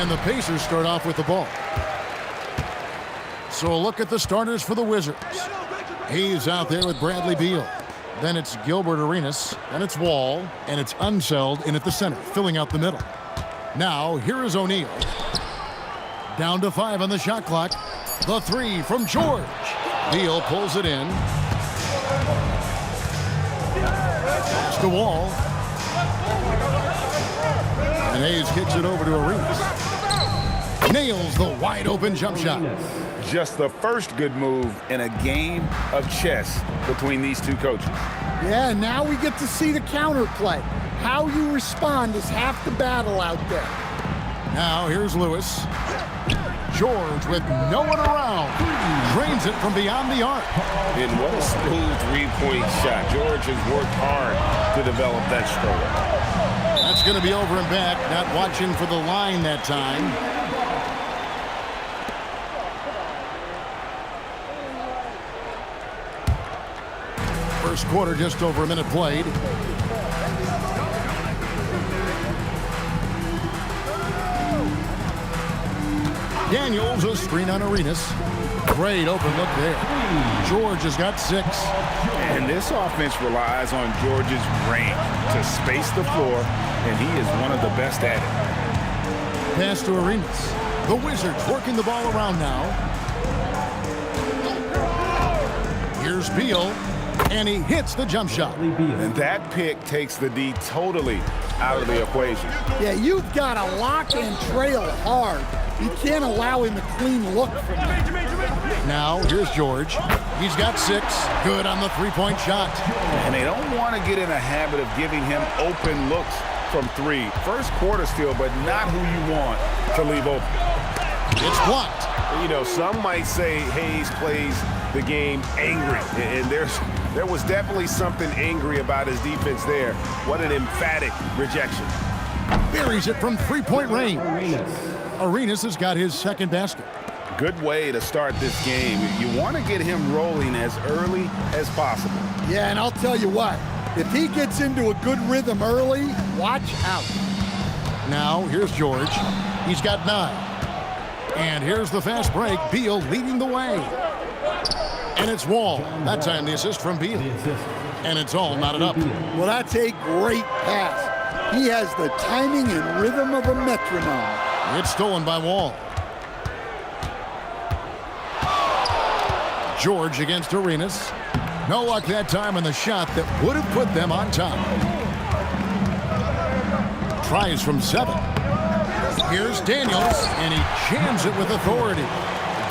And the Pacers start off with the ball. So a look at the starters for the Wizards. He's out there with Bradley Beal. Then it's Gilbert Arenas, and it's Wall, and it's Unseld in at the center, filling out the middle. Now, here is O'Neal. Down to 5 on the shot clock. The 3 from George. Beal pulls it in. Pass to Wall. And Hayes kicks it over to Arenas. Nails the wide-open jump shot. Just the first good move in a game of chess between these two coaches. Yeah, now we get to see the counterplay. How you respond is half the battle out there. Now here's Lewis. George with no one around. Drains it from beyond the arc. And what a smooth three-point shot. George has worked hard to develop that stroke. That's going to be over and back. Not watching for the line that time. First quarter, just over a minute played. Daniels, a screen on Arenas. Great open look there. George has got 6. And this offense relies on George's range to space the floor, and he is one of the best at it. Pass to Arenas. The Wizards working the ball around now. Here's Beal. And he hits the jump shot. And that pick takes the D totally out of the equation. Yeah, you've got to lock and trail hard. You can't allow him a clean look from that. Now, here's George. He's got 6. Good on the three-point shot. And they don't want to get in a habit of giving him open looks from 3. First quarter still, but not who you want to leave open. It's blocked. You know, some might say Hayes plays the game angry, and there was definitely something angry about his defense there. What an emphatic rejection. Buries it from three-point range. Arenas has got his second basket. Good way to start this game. You want to get him rolling as early as possible. Yeah, and I'll tell you what, if he gets into a good rhythm early, watch out. Now, here's George. He's got 9. And here's the fast break. Beal leading the way. And it's Wall. That time the assist from Beal. And it's all knotted up. Well, that's a great pass. He has the timing and rhythm of a metronome. It's stolen by Wall. George against Arenas. No luck that time on the shot that would have put them on top. Tries from 7. Here's Daniels, and he jams it with authority.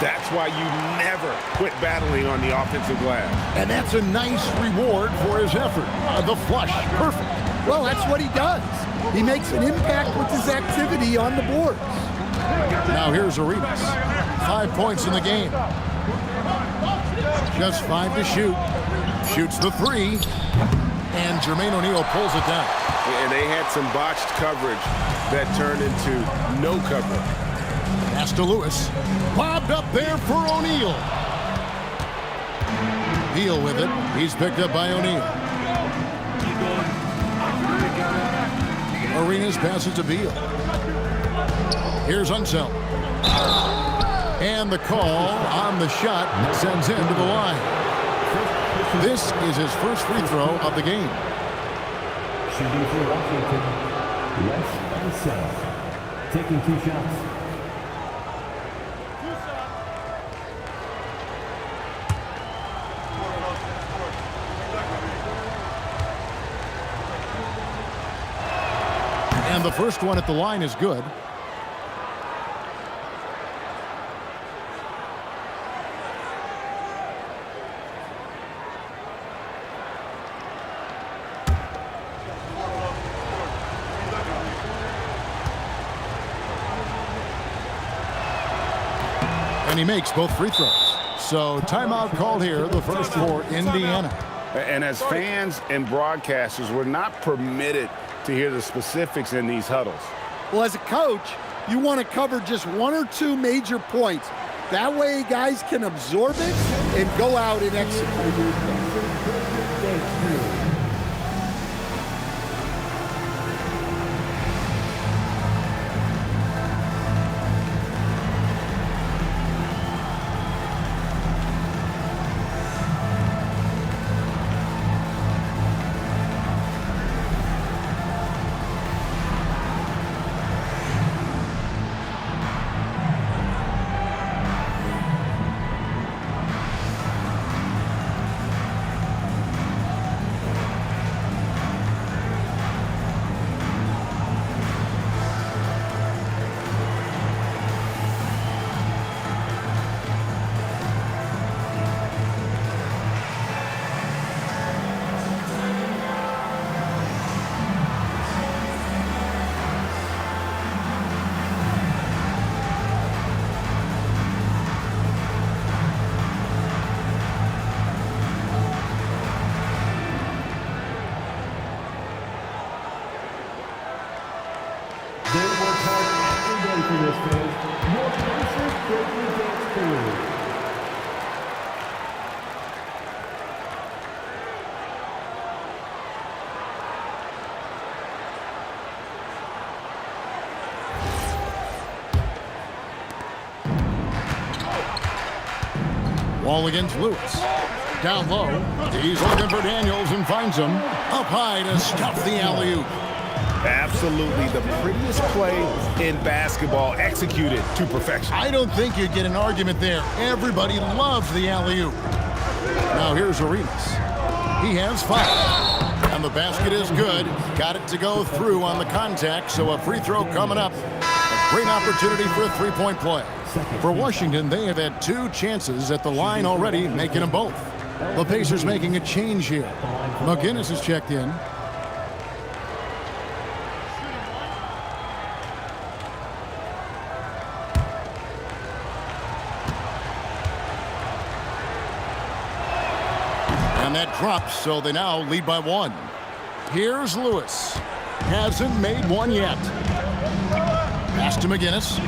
That's why you never quit battling on the offensive glass. And that's a nice reward for his effort. The flush, perfect. Well, that's what he does. He makes an impact with his activity on the boards. Now here's Arenas. 5 points in the game. Just 5 to shoot. Shoots the 3. And Jermaine O'Neal pulls it down. And they had some botched coverage that turned into no coverage. Pass to Lewis. Bobbed up there for O'Neal. Beal with it. He's picked up by O'Neal. Arenas passes to Beal. Here's Unseld. And the call on the shot sends him to the line. This is his first free throw of the game. Shooting for Washington, Wes Unseld, taking 2 shots. And the first one at the line is good. And he makes both free throws. So timeout called here, the first for Indiana. And as fans and broadcasters, we're not permitted to hear the specifics in these huddles. Well, as a coach, you want to cover just 1 or 2 major points. That way guys can absorb it and go out and execute. for this, fans. More Pacers breaking dance forward. Wall against Lewis. Down low. He's looking for Daniels and finds him. Up high to stuff the alley-oop. Absolutely the prettiest play in basketball, executed to perfection. I don't think you'd get an argument there. Everybody loves the alley-oop. Now here's Arenas. He has 5. And the basket is good. Got it to go through on the contact, so a free throw coming up. A great opportunity for a three-point play. For Washington, they have had 2 chances at the line already, making them both. The Pacers making a change here. McGinnis is checked in. And that drops, so they now lead by 1. Here's Lewis. Hasn't made one yet. Pass to McGinnis.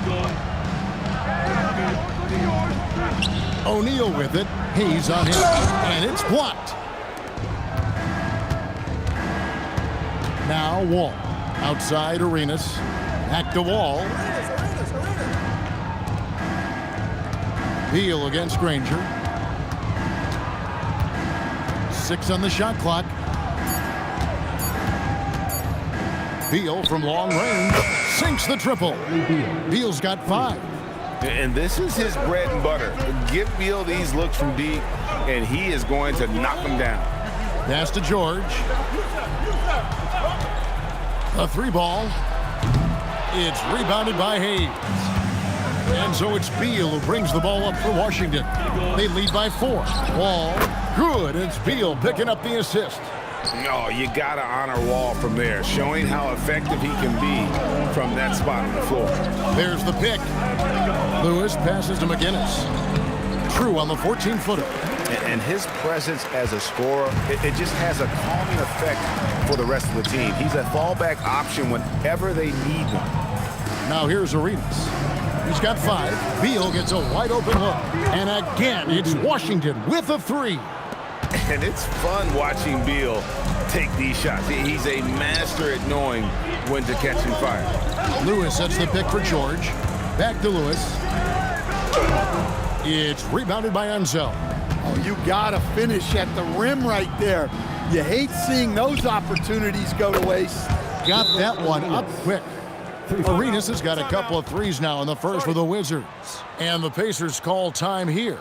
O'Neal with it. He's on him. And it's blocked. Now Wall. Outside Arenas. Back to Wall. Beal against Granger. 6 on the shot clock. Beal from long range sinks the triple. Beal's got 5. And this is his bread and butter. Give Beal these looks from deep, and he is going to knock them down. Pass to George. A 3 ball. It's rebounded by Hayes. And so it's Beal who brings the ball up for Washington. They lead by 4. Wall. Good. It's Beal picking up the assist. No, you got to honor Wall from there, showing how effective he can be from that spot on the floor. There's the pick. Lewis passes to McGinnis. True on the 14-footer. And his presence as a scorer, it just has a calming effect for the rest of the team. He's a fallback option whenever they need one. Now here's Arenas. He's got 5. Beal gets a wide open look. And again, it's Washington with a 3. And it's fun watching Beal take these shots. He's a master at knowing when to catch and fire. Lewis sets the pick for George. Back to Lewis. It's rebounded by Unseld. Oh, you got to finish at the rim right there. You hate seeing those opportunities go to waste. Got that one up quick. Arenas has got a couple of 3s now in the first for the Wizards. And the Pacers call time here.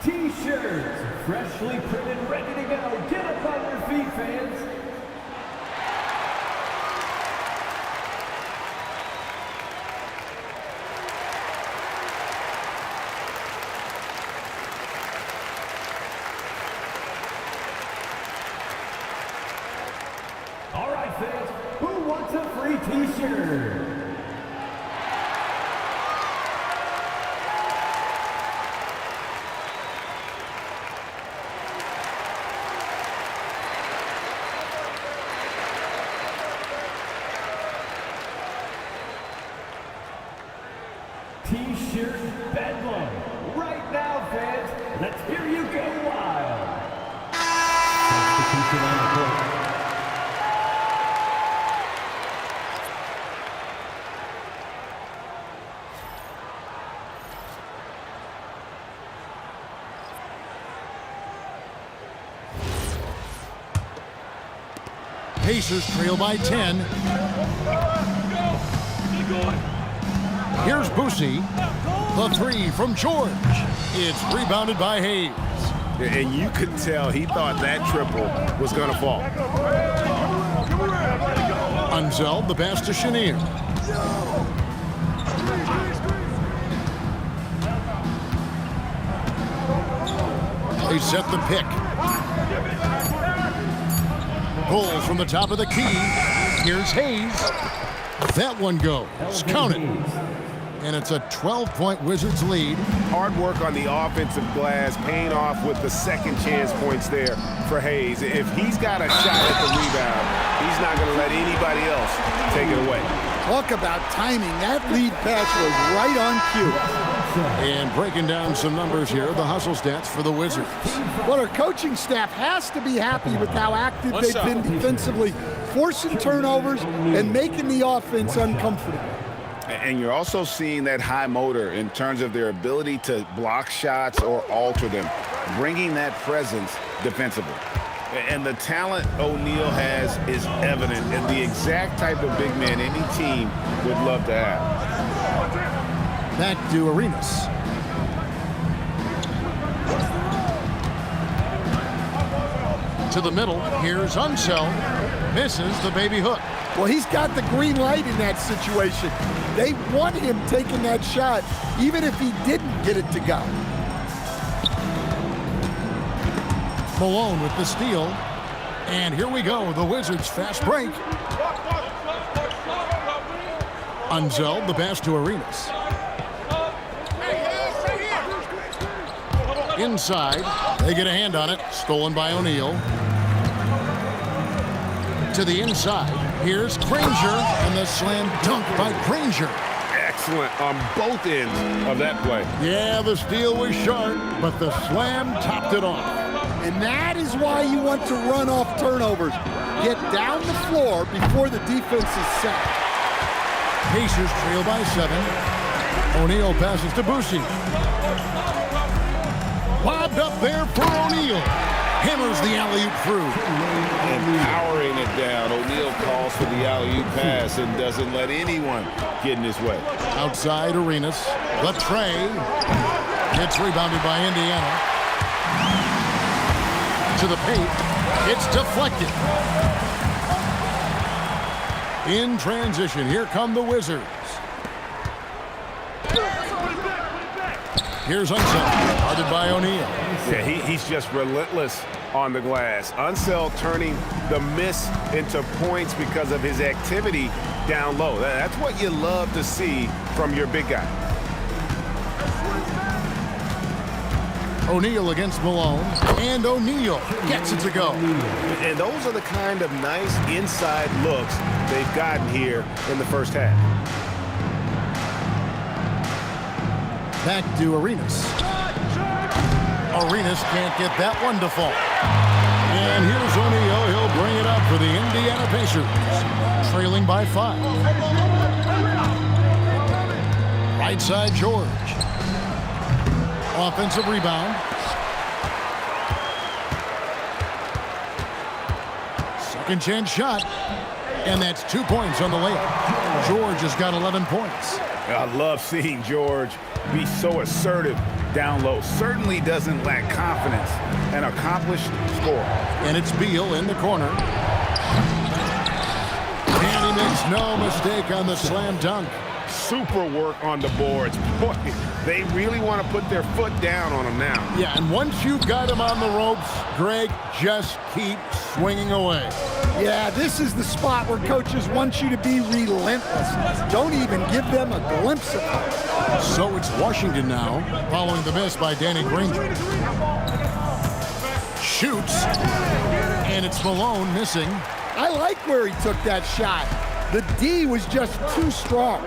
T-shirts, freshly printed, ready to go. Get up on your feet, fans. All right, fans, who wants a free T-shirt? T-shirt bedlam. Right now, fans. Let's hear you go wild. Substitution on the court. Pacers trail by 10. Here's Boosie. The 3 from George. It's rebounded by Hayes. And you could tell he thought that triple was going to fall. Unseld, the pass to Chenier. They set the pick. Pull from the top of the key. Here's Hayes. That one goes. Count it. And it's a 12-point Wizards lead. Hard work on the offensive glass, paying off with the second chance points there for Hayes. If he's got a shot at the rebound, he's not going to let anybody else take it away. Talk about timing. That lead pass was right on cue. And breaking down some numbers here, the hustle stats for the Wizards. Well, our coaching staff has to be happy with how active they've been defensively, forcing turnovers and making the offense uncomfortable. And you're also seeing that high motor in terms of their ability to block shots or alter them, bringing that presence defensively. And the talent O'Neal has is evident, and the exact type of big man any team would love to have. Back to Arenas. To the middle. Here's Unseld. Misses the baby hook. Well, he's got the green light in that situation. They want him taking that shot, even if he didn't get it to go. Malone with the steal. And here we go, the Wizards fast break. Unseld, the pass to Arenas. Inside, they get a hand on it. Stolen by O'Neal. To the inside, here's Granger, and the slam dunk by Granger. Excellent on both ends of that play. Yeah, the steal was sharp, but the slam topped it off. And that is why you want to run off turnovers. Get down the floor before the defense is set. Pacers trail by 7. O'Neal passes to Boucher. Lobbed up there for O'Neal. Hammers the alley-oop through. And powering it down, O'Neal calls for the alley-oop pass and doesn't let anyone get in his way. Outside Arenas. The tray. It's rebounded by Indiana. To the paint. It's deflected. In transition, here come the Wizards. Here's Unseld, guarded by O'Neal. Yeah, he's just relentless on the glass. Unseld turning the miss into points because of his activity down low. That's what you love to see from your big guy. O'Neal against Malone, and O'Neal gets it to go. And those are the kind of nice inside looks they've gotten here in the first half. Back to Arenas. Arenas can't get that one to fall. And here's O'Neal. He'll bring it up for the Indiana Pacers, trailing by 5. Right side, George. Offensive rebound. Second chance shot. And that's 2 points on the layup. George has got 11 points. I love seeing George be so assertive down low. Certainly doesn't lack confidence. An accomplished scorer. And it's Beal in the corner. And he makes no mistake on the slam dunk. Super work on the boards. Boy, they really want to put their foot down on him now. Yeah, and once you've got him on the ropes, Greg, just keep swinging away. Yeah, this is the spot where coaches want you to be relentless. Don't even give them a glimpse of it. So it's Washington now, following the miss by Danny Granger. Shoots, and it's Malone missing. I like where he took that shot. The D was just too strong.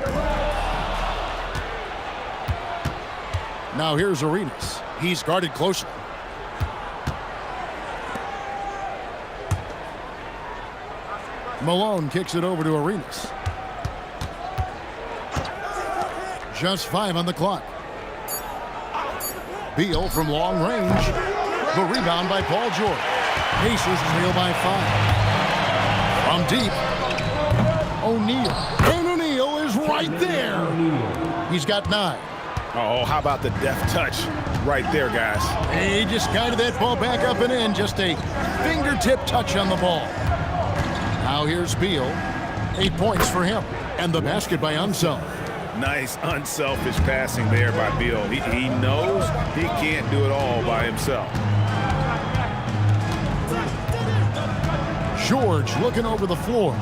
Now here's Arenas. He's guarded closely. Malone kicks it over to Arenas. Just 5 on the clock. Beal from long range. The rebound by Paul George. Pacers trail by 5. From deep. O'Neal. And O'Neal is right there. He's got 9. Oh, how about the deft touch right there, guys? He just guided that ball back up and in. Just a fingertip touch on the ball. Now here's Beal. 8 points for him. And the basket by Unseld. Nice, unselfish passing there by Beal. He knows he can't do it all by himself. George looking over the floor.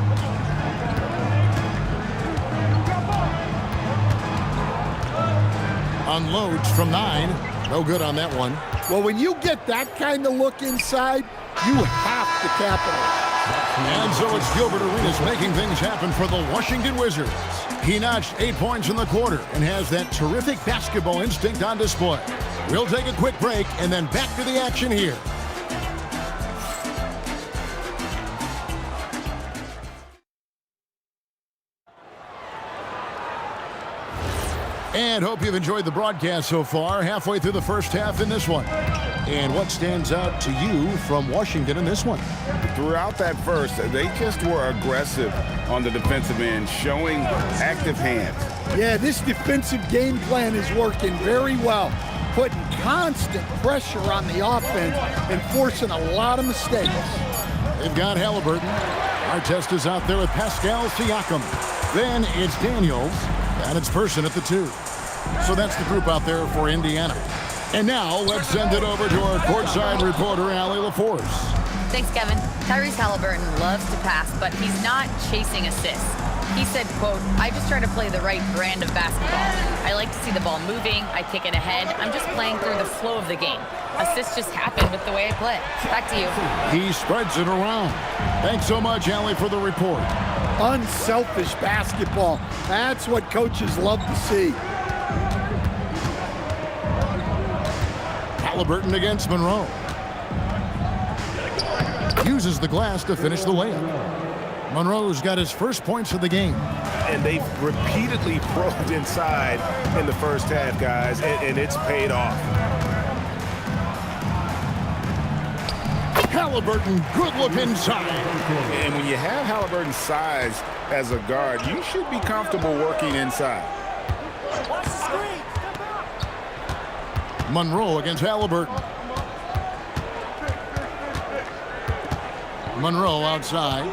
Unloads from 9. No good on that one. Well, when you get that kind of look inside, you have to capitalize. And so it's Gilbert Arenas making things happen for the Washington Wizards. He notched 8 points in the quarter and has that terrific basketball instinct on display. We'll take a quick break and then back to the action here. And hope you've enjoyed the broadcast so far, halfway through the first half in this one. And what stands out to you from Washington in this one? Throughout that first, they just were aggressive on the defensive end, showing active hands. Yeah, this defensive game plan is working very well, putting constant pressure on the offense and forcing a lot of mistakes. They've got Halliburton. Artest is out there with Pascal Siakam. Then it's Daniels, and it's Person at the 2. So that's the group out there for Indiana. And now let's send it over to our courtside reporter, Allie LaForce. Thanks, Kevin. Tyrese Halliburton loves to pass, but he's not chasing assists. He said, quote, "I just try to play the right brand of basketball. I like to see the ball moving. I kick it ahead. I'm just playing through the flow of the game. Assists just happen with the way I play." Back to you. He spreads it around. Thanks so much, Allie, for the report. Unselfish basketball. That's what coaches love to see. Halliburton against Monroe. Uses the glass to finish the layup. Monroe's got his first points of the game. And they've repeatedly probed inside in the first half, guys, and it's paid off. Halliburton, good look inside. And when you have Halliburton's size as a guard, you should be comfortable working inside. Monroe against Halliburton. Monroe outside.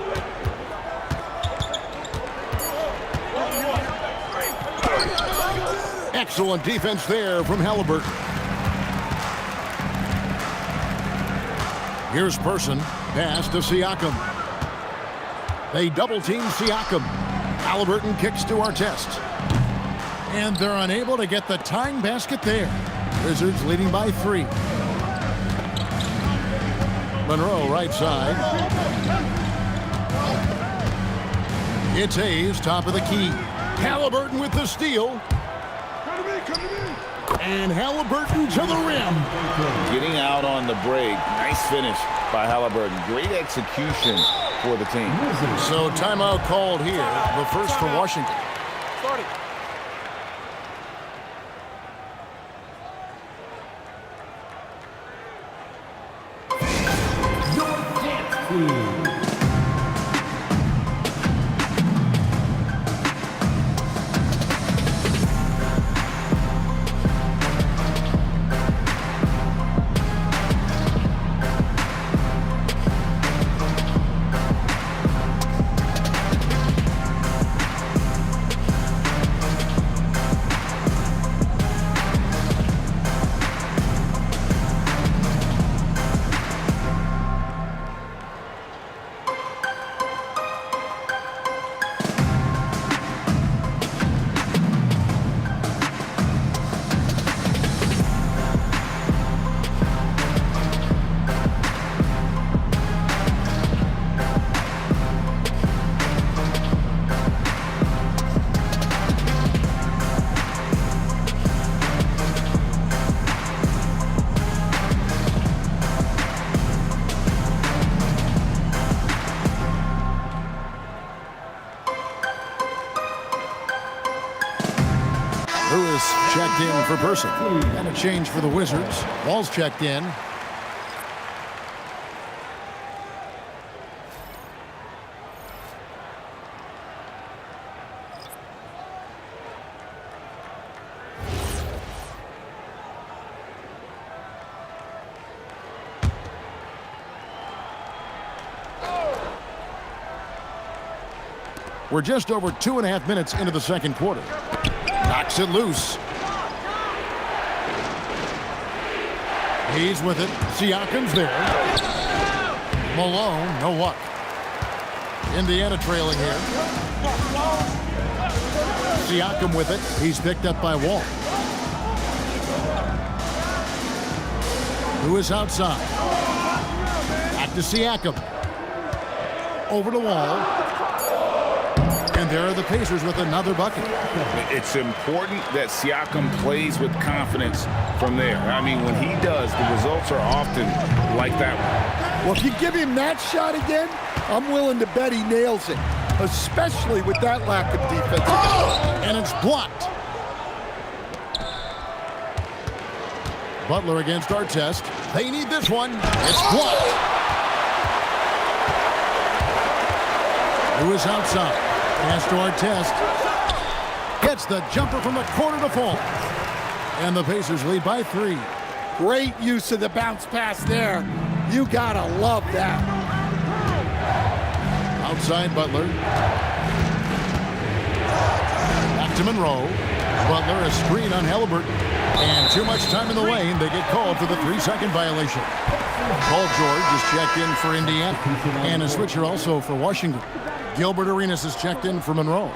Excellent defense there from Halliburton. Here's Person. Pass to Siakam. They double-team Siakam. Halliburton kicks to Artest. And they're unable to get the tying basket there. Wizards leading by 3. Monroe right side. It's Hayes, top of the key. Halliburton with the steal. And Halliburton to the rim. Getting out on the break. Nice finish by Halliburton. Great execution for the team. So timeout called here. The first for Washington. Lewis checked in for Person. And a change for the Wizards. Wall's checked in. We're just over 2.5 minutes into the second quarter. Knocks it loose. He's with it. Siakam's there. Malone, no luck. Indiana trailing here. Siakam with it. He's picked up by Wall. Who is outside? Back to Siakam. Over to Wall. And there are the Pacers with another bucket. It's important that Siakam plays with confidence from there. I mean, when he does, the results are often like that one. Well, if you give him that shot again, I'm willing to bet he nails it, especially with that lack of defense. And it's blocked. Butler against Artest. They need this one. It's blocked. Who is outside? Pass to Artest. Gets the jumper from the corner to fall. And the Pacers lead by 3. Great use of the bounce pass there. You gotta love that. Outside Butler. Back to Monroe. Butler a screen on Halliburton. And too much time in the lane. They get called for the 3-second violation. Paul George is checked in for Indiana. And a switcher also for Washington. Gilbert Arenas is checked in for Monroe.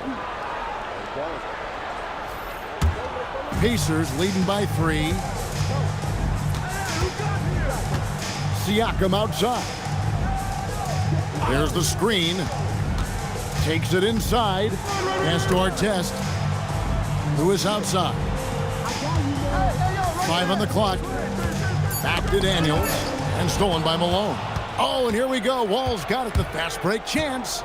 Pacers leading by 3. Siakam outside. There's the screen. Takes it inside. Pass to Artest. Who is outside? 5 on the clock. Back to Daniels. And stolen by Malone. Oh, and here we go. Wall's got it. The fast break chance.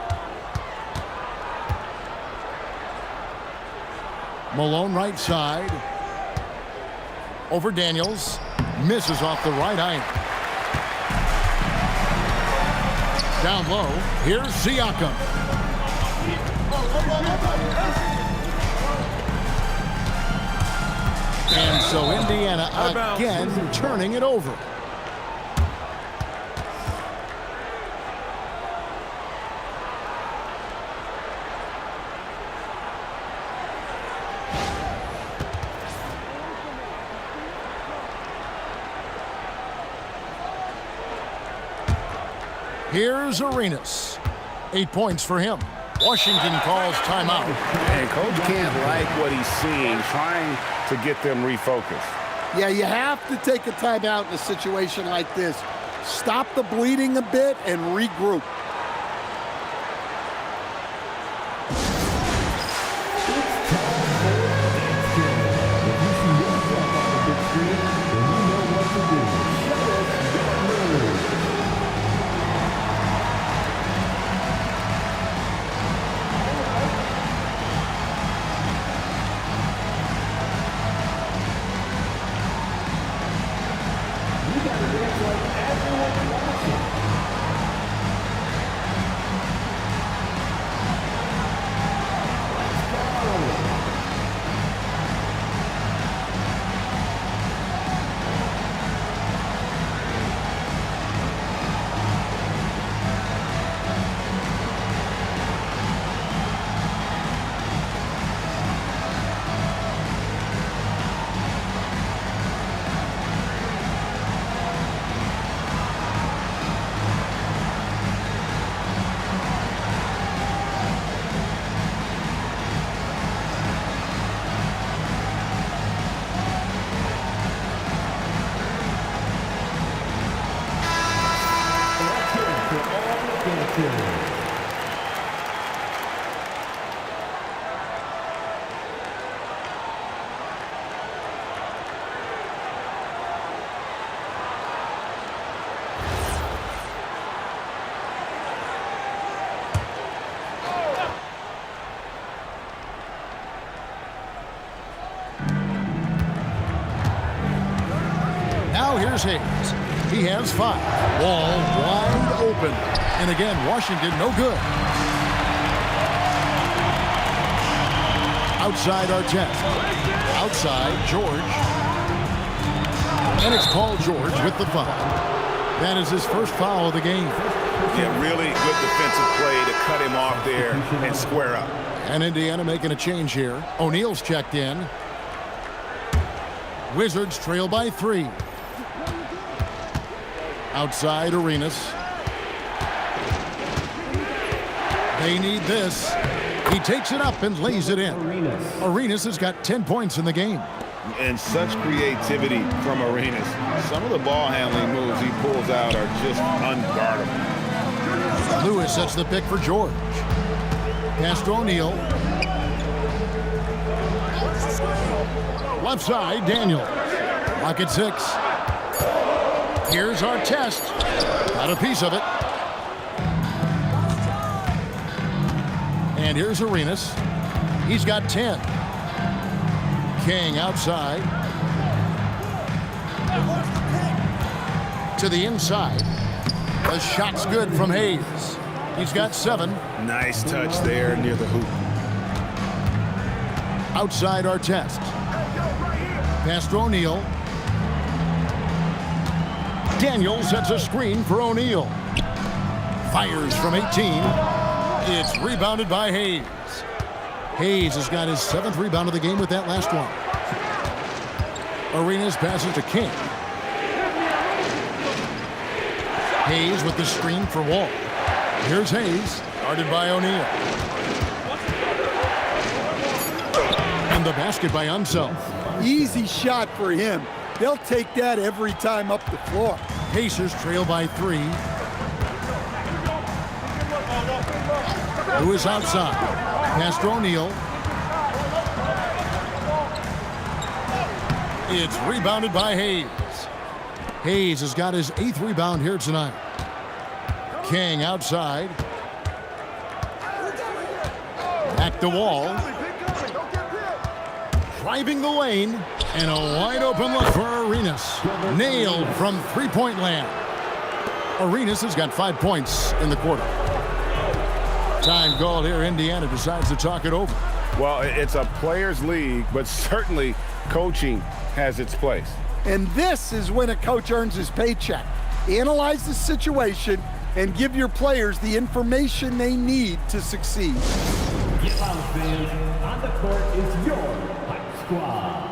Malone right side. Over Daniels. Misses off the right iron. Down low. Here's Siakam. And so Indiana again turning it over. Here's Arenas. 8 points for him. Washington calls timeout. And Coach can't like what he's seeing, trying to get them refocused. Yeah, you have to take a timeout in a situation like this. Stop the bleeding a bit and regroup. Now here's Hayes. He has 5. Wall wide open. And again, Washington no good. Outside Artest. Outside George. And it's Paul George with the foul. That is his first foul of the game. Yeah, really good defensive play to cut him off there and square up. And Indiana making a change here. O'Neal's checked in. Wizards trail by 3. Outside Arenas. They need this. He takes it up and lays it in. Arenas has got 10 points in the game. And such creativity from Arenas. Some of the ball handling moves he pulls out are just unguardable. Lewis sets the pick for George. Pass to O'Neal. Left side, Daniel. Pocket 6. Here's our test. Got a piece of it. And here's Arenas. He's got 10. King outside. To the inside. The shot's good from Hayes. He's got 7. Nice touch there near the hoop. Outside our test. Pass to O'Neal. Daniel sets a screen for O'Neal. Fires from 18. It's rebounded by Hayes. Hayes has got his 7th rebound of the game with that last one. Arenas passes to King. Hayes with the screen for Wall. Here's Hayes, guarded by O'Neal. And the basket by Unseld. Easy shot for him. They'll take that every time up the floor. Pacers trail by 3. Lewis outside. Pass to O'Neal. It's rebounded by Hayes. Hayes has got his 8th rebound here tonight. King outside. Back to Wall. Driving the lane. And a wide open look for Arenas. Nailed from three-point land. Arenas has got 5 points in the quarter. Time called here. Indiana decides to talk it over. Well, it's a players' league, but certainly coaching has its place. And this is when a coach earns his paycheck. Analyze the situation and give your players the information they need to succeed. Get loud, fans. On the court is your Hype Squad.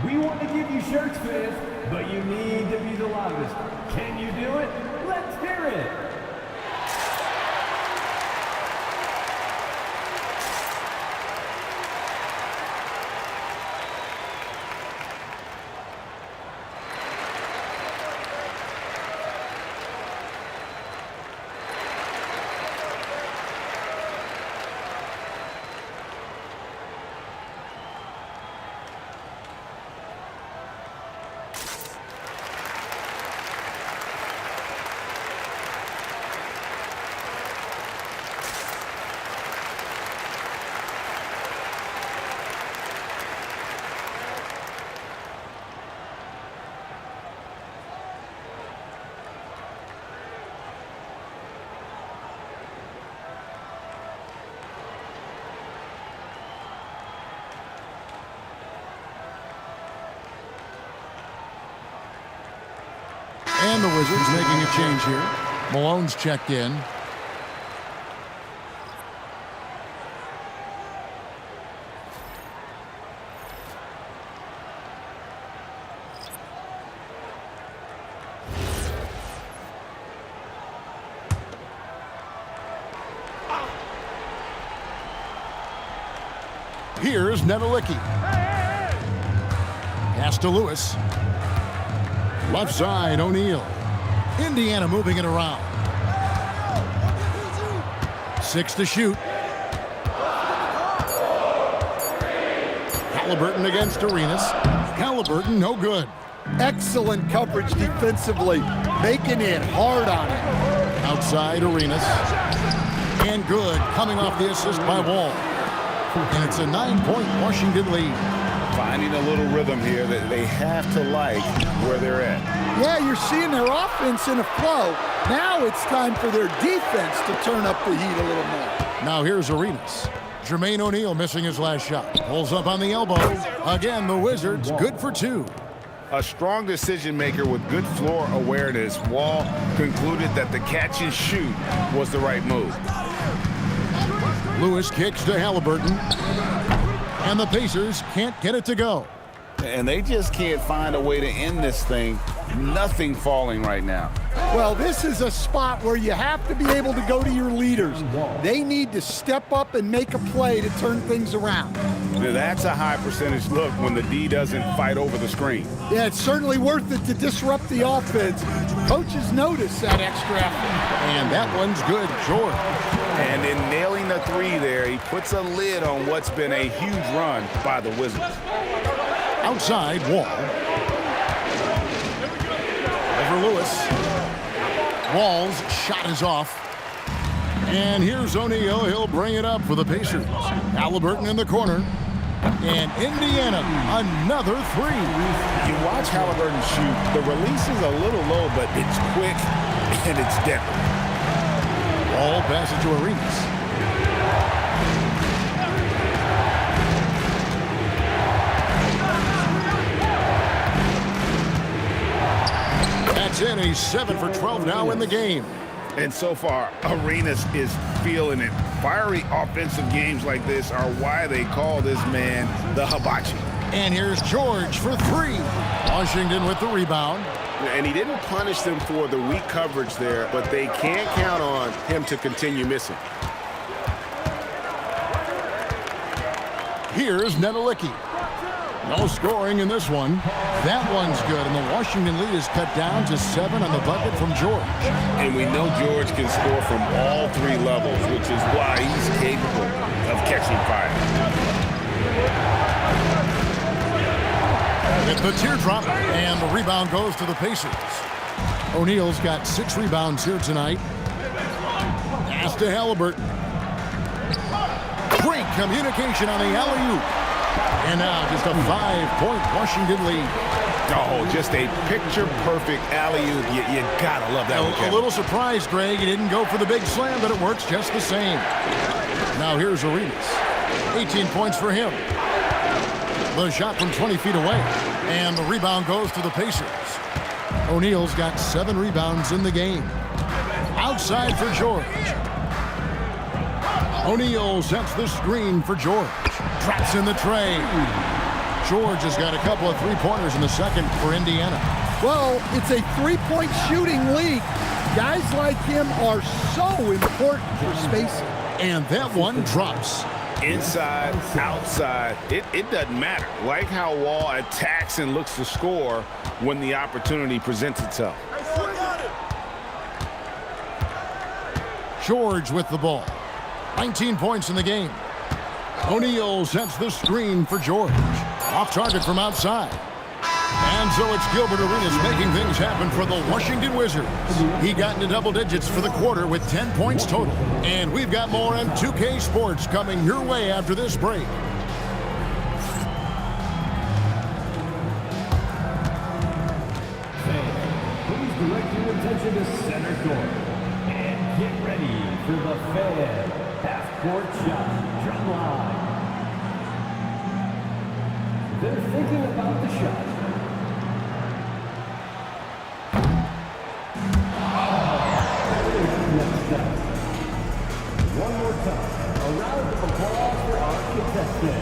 We want to give you shirts, fans, but you need to be the loudest. Can you do it? Let's hear it. And the Wizards making a change here. Malone's checked in. Here's Nedelicki. Pass to Lewis. Left side, O'Neal. Indiana moving it around. 6 to shoot. Halliburton against Arenas. Halliburton, no good. Excellent coverage defensively, making it hard on him. Outside, Arenas. And good, coming off the assist by Wall. And it's a 9-point Washington lead. Finding a little rhythm here that they have to like where they're at. Yeah, you're seeing their offense in a flow. Now it's time for their defense to turn up the heat a little more. Now here's Arenas. Jermaine O'Neal missing his last shot. Pulls up on the elbow. Again, the Wizards good for 2. A strong decision maker with good floor awareness. Wall concluded that the catch and shoot was the right move. Lewis kicks to Halliburton. And the Pacers can't get it to go. And they just can't find a way to end this thing Nothing falling right now. Well, this is a spot where you have to be able to go to your leaders. They need to step up and make a play to turn things around. That's a high percentage look when the D doesn't fight over the screen. Yeah, it's certainly worth it to disrupt the offense. Coaches notice that extra effort. And that one's good, George. And in nailing the three there, he puts a lid on what's been a huge run by the Wizards. Outside, Wall. Over Lewis. Wall's shot is off. And here's O'Neal. He'll bring it up for the Pacers. Halliburton in the corner. And Indiana, another three. You watch Halliburton shoot. The release is a little low, but it's quick and it's deadly. Wall passes to Arenas. That's in. He's 7 for 12 now in the game. And so far, Arenas is feeling it. Fiery offensive games like this are why they call this man the hibachi. And here's George for three. Washington with the rebound. And he didn't punish them for the weak coverage there, but they can't count on him to continue missing. Here's Nedelicki. No scoring in this one. That one's good, and the Washington lead is cut down to 7 on the bucket from George. And we know George can score from all three levels, which is why he's capable of catching fire. It's the teardrop, and the rebound goes to the Pacers. O'Neal's got 6 rebounds here tonight. Pass to Halliburton. Great communication on the alley-oop. And now just a 5-point Washington lead. Oh, just a picture-perfect alley-oop. You gotta love that one, A Kevin. little surprised, Greg. He didn't go for the big slam, but it works just the same. Now here's Arenas. 18 points for him. The shot from 20 feet away. And the rebound goes to the Pacers. O'Neal's got 7 rebounds in the game. Outside for George. O'Neal sets the screen for George. Traps in the tray. George has got a couple of three-pointers in the second for Indiana. Well, it's a three-point shooting league. Guys like him are so important for spacing. And that one drops. Inside, outside, it doesn't matter. Like how Wall attacks and looks to score when the opportunity presents itself. George with the ball. 19 points in the game. O'Neal sets the screen for George. Off target from outside. And so it's Gilbert Arenas making things happen for the Washington Wizards. He got into double digits for the quarter with 10 points total. And we've got more on 2K Sports coming your way after this break. Please direct your attention to center court. And get ready for the Fan half-court shot drum line. They're thinking about the shot. Next up. One more time. A round of applause for our contestant.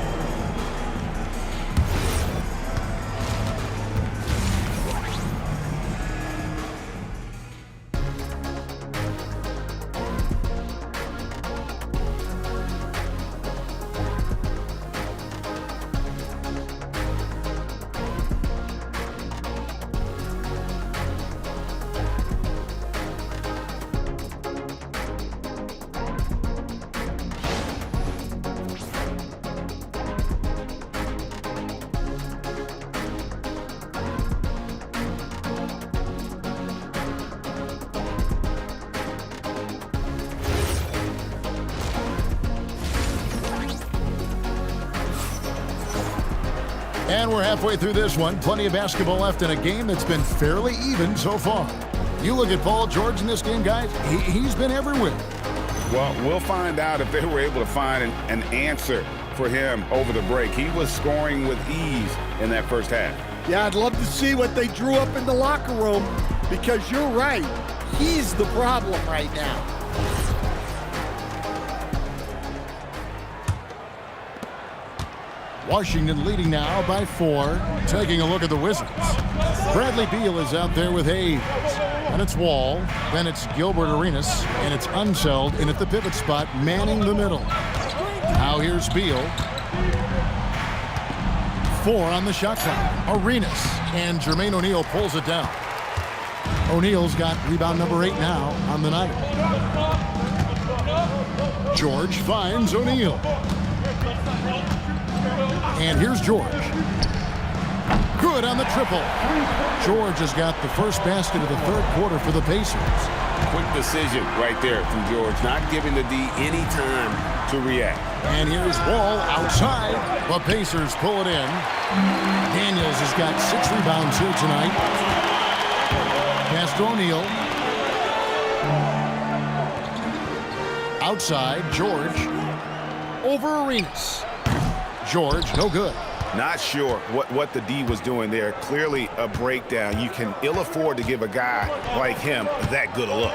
And we're halfway through this one. Plenty of basketball left in a game that's been fairly even so far. You look at Paul George in this game, guys, he's been everywhere. Well, we'll find out if they were able to find an answer for him over the break. He was scoring with ease in that first half. Yeah, I'd love to see what they drew up in the locker room because you're right. He's the problem right now. Washington leading now by 4. Taking a look at the Wizards. Bradley Beal is out there with Hayes. And it's Wall. Then it's Gilbert Arenas. And it's Unseld in at the pivot spot, manning the middle. Now here's Beal. 4 on the shot clock. Arenas. And Jermaine O'Neal pulls it down. O'Neal's got rebound number 8 now on the night. George finds O'Neal. And here's George. Good on the triple. George has got the first basket of the third quarter for the Pacers. Quick decision right there from George, not giving the D any time to react. And here's Wall outside. The Pacers pull it in. Daniels has got 6 rebounds here tonight. Pass to O'Neal. Outside, George. Over Arenas. George, no good. Not sure what the D was doing there. Clearly a breakdown. You can ill afford to give a guy like him that good a look.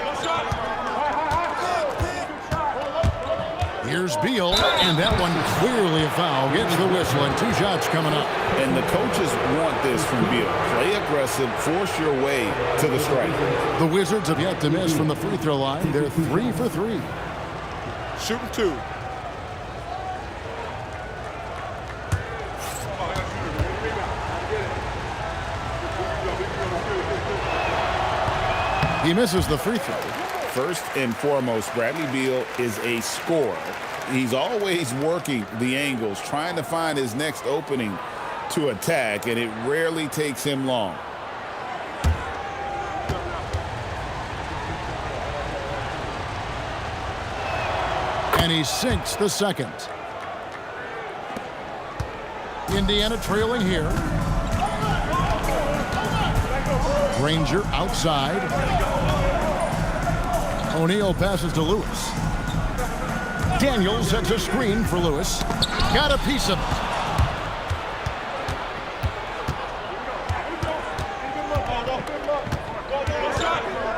Here's Beal, and that one clearly a foul. Gets the whistle, and 2 shots coming up. And the coaches want this from Beal. Play aggressive, force your way to the strike. The Wizards have yet to miss from the free throw line. They're 3 for 3. Shooting 2. He misses the free throw. First and foremost, Bradley Beal is a scorer. He's always working the angles, trying to find his next opening to attack, and it rarely takes him long. And he sinks the second. Indiana trailing here. Granger outside. O'Neal passes to Lewis. Daniels sets a screen for Lewis. Got a piece of it.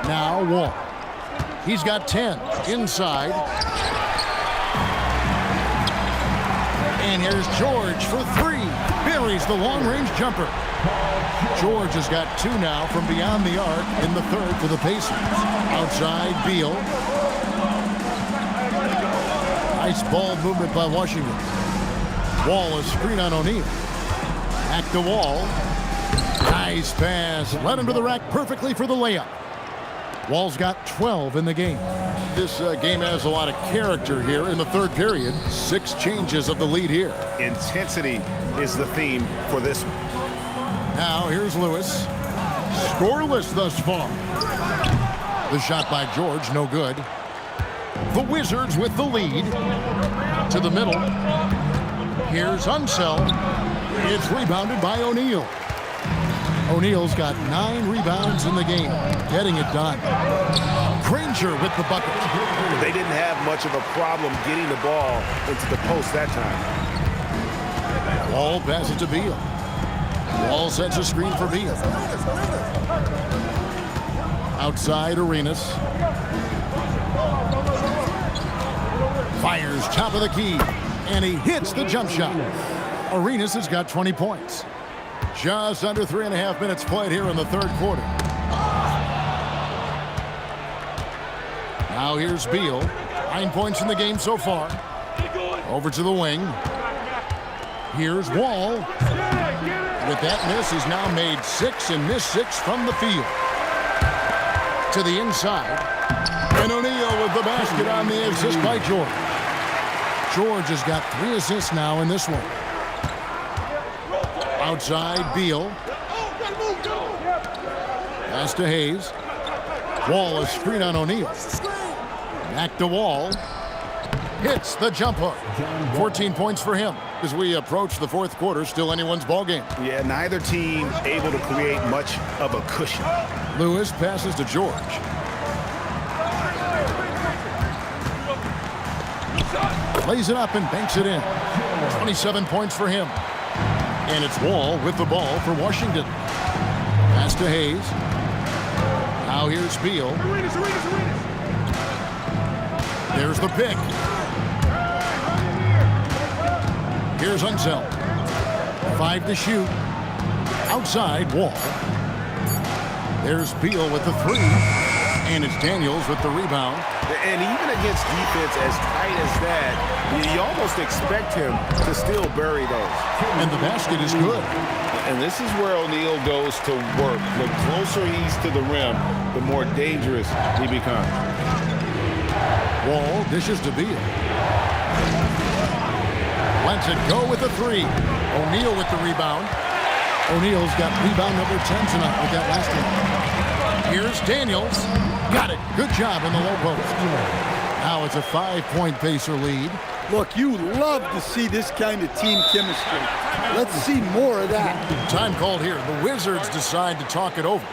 Now Wall. He's got 10 inside. And here's George for 3. Buries the long-range jumper. George has got 2 now from beyond the arc in the third for the Pacers. Outside, Beal. Nice ball movement by Washington. Wall is screen on O'Neal. Back to Wall. Nice pass. Led him to the rack perfectly for the layup. Wall's got 12 in the game. This game has a lot of character here in the third period. 6 changes of the lead here. Intensity is the theme for this one. Now here's Lewis. Scoreless thus far. The shot by George, no good. The Wizards with the lead. To the middle. Here's Unseld. It's rebounded by O'Neal. O'Neal's got 9 rebounds in the game. Getting it done. Granger with the bucket. They didn't have much of a problem getting the ball into the post that time. Wall passes to Beal. Wall sets a screen for Beal. Outside, Arenas. Fires top of the key. And he hits the jump shot. Arenas has got 20 points. Just under 3.5 minutes played here in the third quarter. Now here's Beal. 9 points in the game so far. Over to the wing. Here's Wall. With that miss, he's now made 6 and missed 6 from the field. To the inside. And O'Neal with the basket on the assist by George. George has got 3 assists now in this one. Outside, Beal. Pass to Hayes. Wall is screen on O'Neal. Back to Wall. Hits the jump hook. 14 points for him. As we approach the fourth quarter, still anyone's ball game. Yeah, neither team able to create much of a cushion. Lewis passes to George. Lays it up and banks it in. 27 points for him. And it's Wall with the ball for Washington. Pass to Hayes. Now here's Beal. There's the pick. Here's Unseld. 5 to shoot. Outside, Wall. There's Beal with the 3. And it's Daniels with the rebound. And even against defense as tight as that, you almost expect him to still bury those. And the basket is good. And this is where O'Neal goes to work. The closer he's to the rim, the more dangerous he becomes. Wall dishes to Beal. Lets it go with the 3. O'Neal with the rebound. O'Neal's got rebound number 10 tonight with that last one. Here's Daniels. Got it. Good job in the low post. Now it's a 5-point Pacer lead. Look, you love to see this kind of team chemistry. Let's see more of that. Time called here. The Wizards decide to talk it over.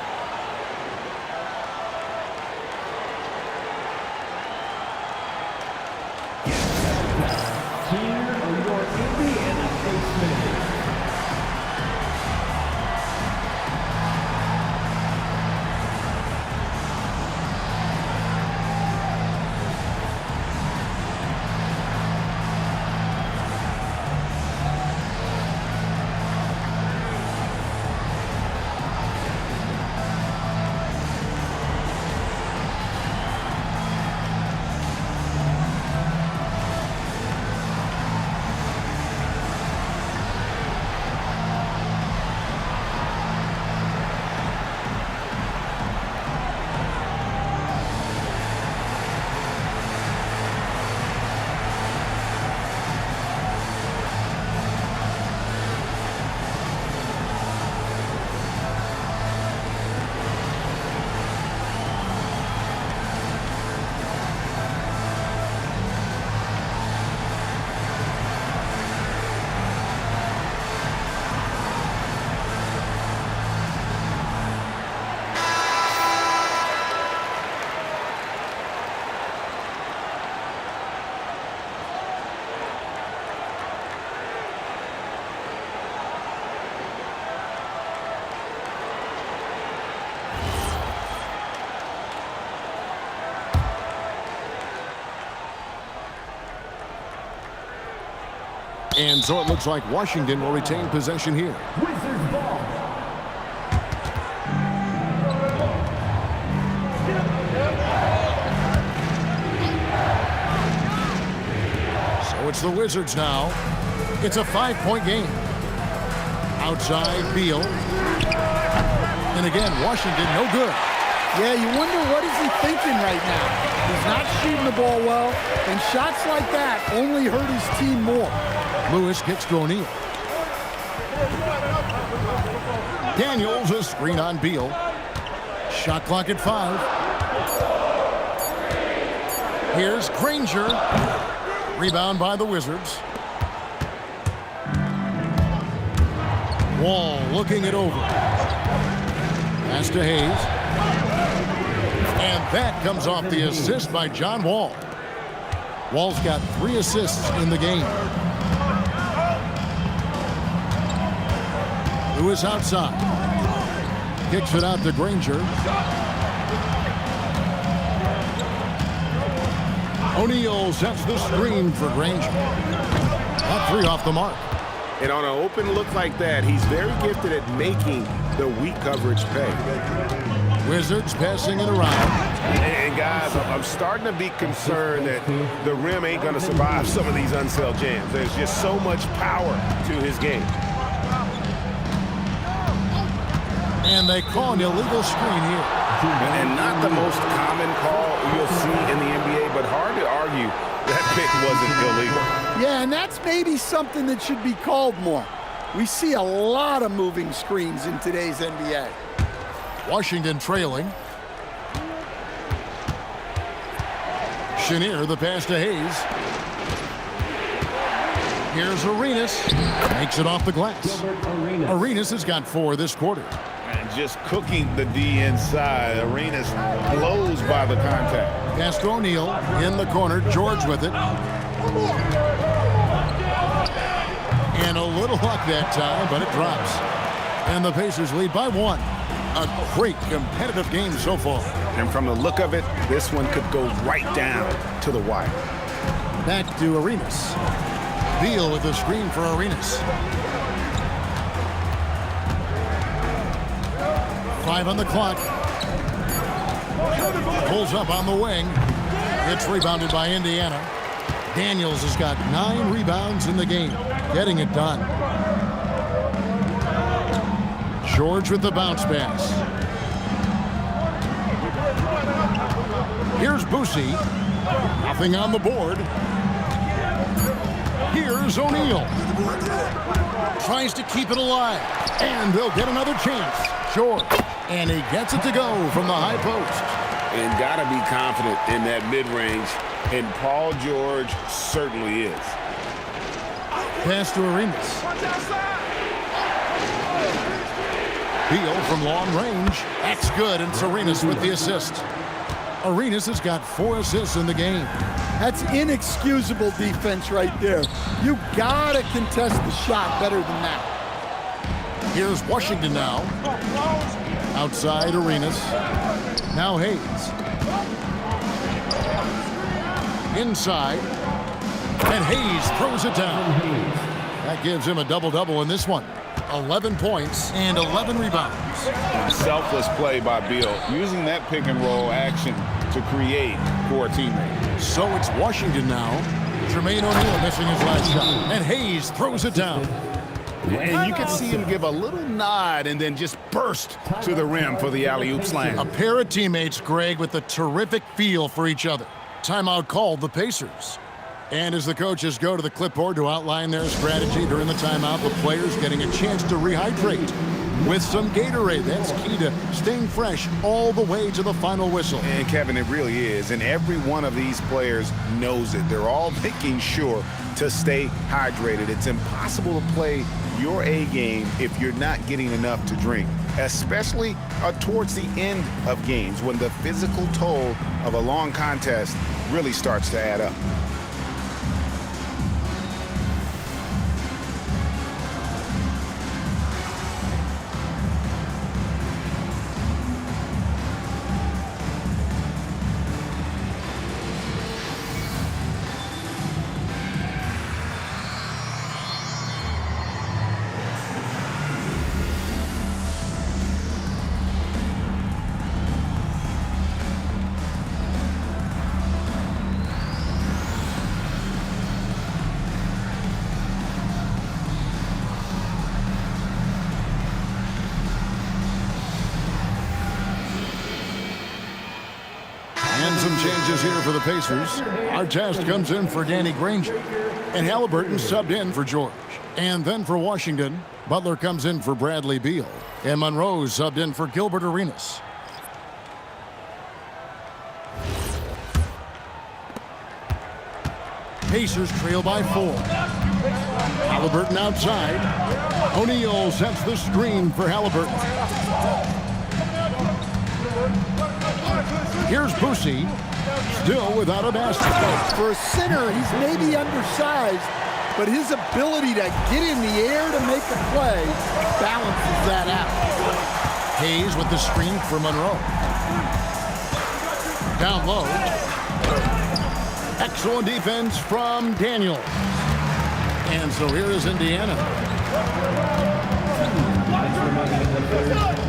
Here are your Indiana Pacers. And so it looks like Washington will retain possession here. Wizards ball. So it's the Wizards now. It's a 5-point game. Outside, Beal. And again, Washington, no good. Yeah, you wonder what is he thinking right now. He's not shooting the ball well, and shots like that only hurt his team more. Lewis gets to O'Neal. Daniels, a screen on Beal. Shot clock at 5. Here's Granger. Rebound by the Wizards. Wall looking it over. Pass to Hayes. And that comes off the assist by John Wall. Wall's got 3 assists in the game. Lewis outside. Kicks it out to Granger. O'Neal sets the screen for Granger. That 3 off the mark. And on an open look like that, he's very gifted at making the weak coverage pay. Wizards passing it around. And guys, I'm starting to be concerned that the rim ain't going to survive some of these unsell jams. There's just so much power to his game. And they call an illegal screen here. And not the most common call you'll see in the NBA, but hard to argue that pick wasn't illegal. Yeah, and that's maybe something that should be called more. We see a lot of moving screens in today's NBA. Washington trailing. Chenier, the pass to Hayes. Here's Arenas. Makes it off the glass. Arenas has got 4 this quarter. And just cooking the D inside. Arenas blows by the contact. Pass to O'Neal in the corner. George with it. And a little luck that time, but it drops. And the Pacers lead by 1. A great competitive game so far. And from the look of it, this one could go right down to the wire. Back to Arenas. Beal with the screen for Arenas. 5 on the clock. Pulls up on the wing. It's rebounded by Indiana. Daniels has got 9 rebounds in the game, getting it done. George with the bounce pass. Here's Boosie. Nothing on the board. Here's O'Neal. Tries to keep it alive. And they'll get another chance. George. And he gets it to go from the high post. And got to be confident in that mid-range. And Paul George certainly is. Pass to Arenas. Beal from long range. That's good, and it's Arenas with the assist. Arenas has got 4 assists in the game. That's inexcusable defense right there. You gotta contest the shot better than that. Here's Washington now. Outside Arenas. Now Hayes. Inside. And Hayes throws it down. That gives him a double-double in this one. 11 points and 11 rebounds. Selfless play by Beal, using that pick and roll action to create for a teammate. So it's Washington now. Jermaine O'Neal missing his last shot. And Hayes throws it down. And you can see him give a little nod and then just burst to the rim for the alley-oop slam. A pair of teammates, Greg, with a terrific feel for each other. Timeout called the Pacers. And as the coaches go to the clipboard to outline their strategy during the timeout, the players getting a chance to rehydrate with some Gatorade. That's key to staying fresh all the way to the final whistle. And Kevin, it really is. And every one of these players knows it. They're all making sure to stay hydrated. It's impossible to play your A game if you're not getting enough to drink, especially towards the end of games when the physical toll of a long contest really starts to add up. And some changes here for the Pacers. Artest comes in for Danny Granger. And Halliburton subbed in for George. And then for Washington, Butler comes in for Bradley Beal. And Monroe subbed in for Gilbert Arenas. Pacers trail by 4. Halliburton outside. O'Neal sets the screen for Halliburton. Here's Boosie, still without a basket. For a center, he's maybe undersized, but his ability to get in the air to make a play balances that out. Hayes with the screen for Monroe. Down low. Excellent defense from Daniels. And so here is Indiana.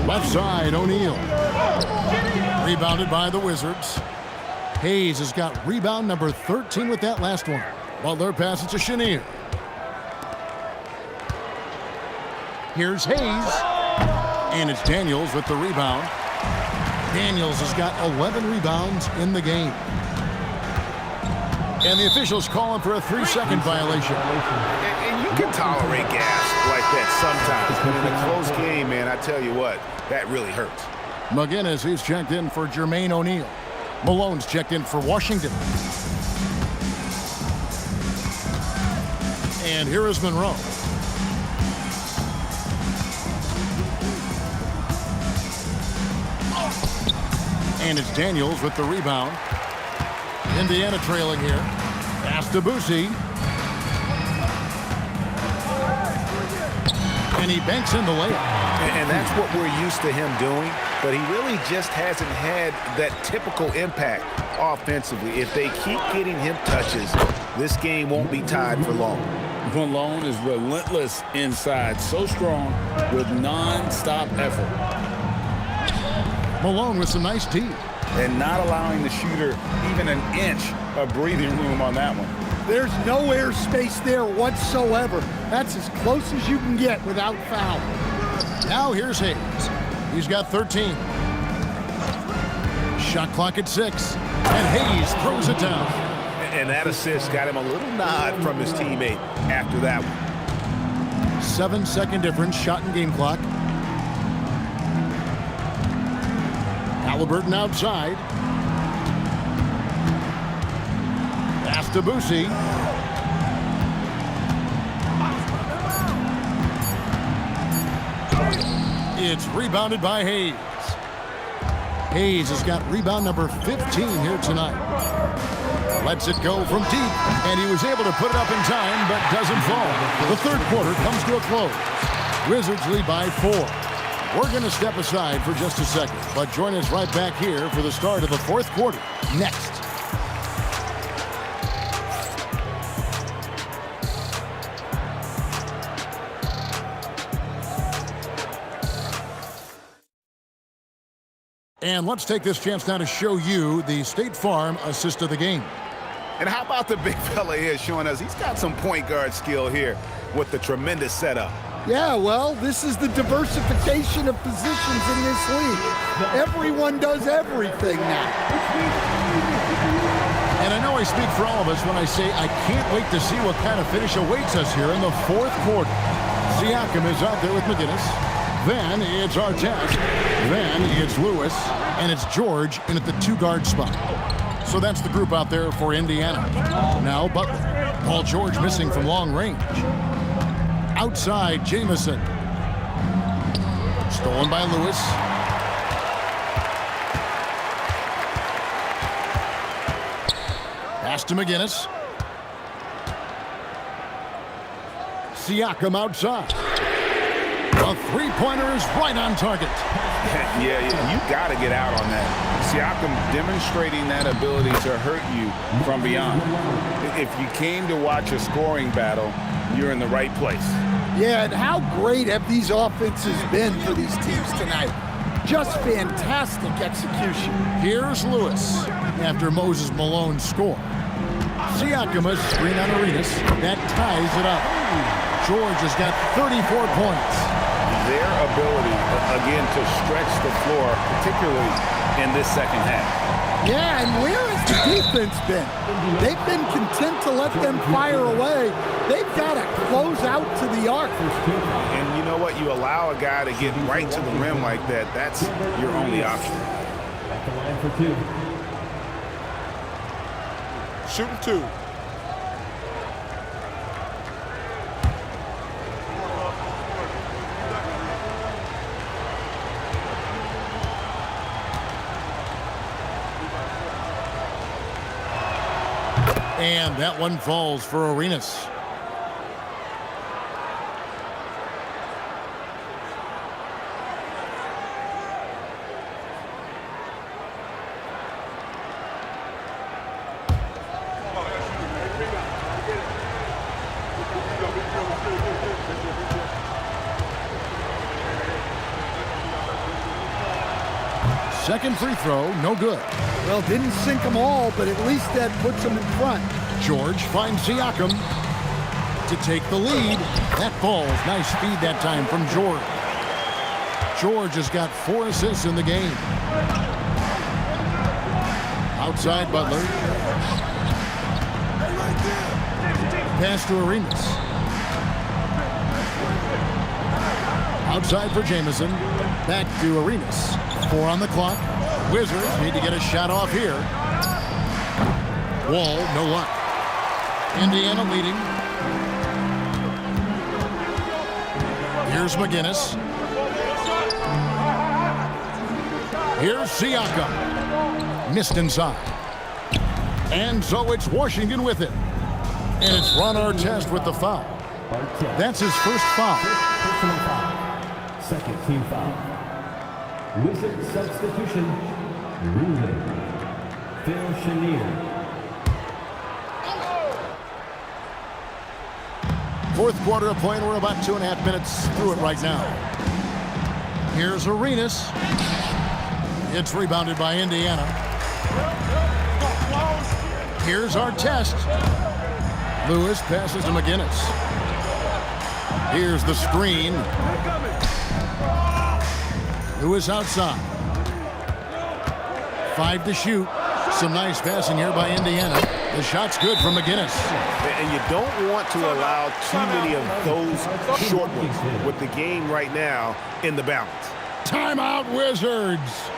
Left side, O'Neal. Rebounded by the Wizards. Hayes has got rebound number 13 with that last one. Butler passes to Chenier. Here's Hayes. And it's Daniels with the rebound. Daniels has got 11 rebounds in the game. And the officials calling for a 3-second violation. And you can tolerate gas like that sometimes. But in a close game, man, I tell you what, that really hurts. McGinnis, he's checked in for Jermaine O'Neal. Malone's checked in for Washington. And here is Monroe. And it's Daniels with the rebound. Indiana trailing here. Pass to Boosie. And he banks in the layup. And that's what we're used to him doing, but he really just hasn't had that typical impact offensively. If they keep getting him touches, this game won't be tied for long. Malone is relentless inside, so strong with non-stop effort. Malone with some nice D. And not allowing the shooter even an inch of breathing room on that one. There's no airspace there whatsoever. That's as close as you can get without foul. Now here's Hayes. He's got 13. Shot clock at 6. And Hayes throws it down. And that assist got him a little nod from his teammate after that one. 7-second difference, shot and game clock. Halliburton outside. Pass to Boosie. It's rebounded by Hayes. Hayes has got rebound number 15 here tonight. Lets it go from deep, and he was able to put it up in time, but doesn't fall. The third quarter comes to a close. Wizards lead by 4. We're going to step aside for just a second, but join us right back here for the start of the fourth quarter next. And let's take this chance now to show you the State Farm assist of the game. And how about the big fella here showing us he's got some point guard skill here with the tremendous setup. Yeah, well, this is the diversification of positions in this league. Everyone does everything now. And I know I speak for all of us when I say I can't wait to see what kind of finish awaits us here in the fourth quarter. Siakam is out there with McGinnis. Then it's Artest. Then it's Lewis. And it's George in at the 2-guard spot. So that's the group out there for Indiana. Now Butler. Paul George missing from long range. Outside, Jamison. Stolen by Lewis. Pass to McGinnis. Siakam outside. The three-pointer is right on target. Yeah, you got to get out on that. Siakam demonstrating that ability to hurt you from beyond. If you came to watch a scoring battle, you're in the right place. Yeah, and how great have these offenses been for these teams tonight? Just fantastic execution. Here's Lewis after Moses Malone score. Siakam a screen on Arenas. That ties it up. George has got 34 points. Their ability, again, to stretch the floor, particularly in this second half. Yeah, and where has the defense been? They've been content to let them fire away. They've got to close out to the arc. And you know what? You allow a guy to get right to the rim like that, that's your only option. At the line for 2. Shooting 2. And that one falls for Arenas. Second free throw, no good. Well, didn't sink them all, but at least that puts them in front. George finds Siakam to take the lead. That falls. Nice feed that time from George. George has got 4 assists in the game. Outside Butler. Pass to Arenas. Outside for Jamison. Back to Arenas. 4 on the clock. Wizards need to get a shot off here. Wall, no luck. Indiana leading. Here's McGinnis. Here's Siakam. Missed inside. And so it's Washington with it. And it's Ron Artest with the foul. That's his first foul. Personal foul. Second team foul. Wizard substitution. Ruling. Phil Chenier. Fourth quarter of play, and we're about 2.5 minutes through it right now. Here's Arenas. It's rebounded by Indiana. Here's our test. Lewis passes to McGinnis. Here's the screen. Lewis outside. 5 to shoot. Some nice passing here by Indiana. The shot's good from McGinnis. And you don't want to allow too many of those short ones with the game right now in the balance. Timeout, Wizards.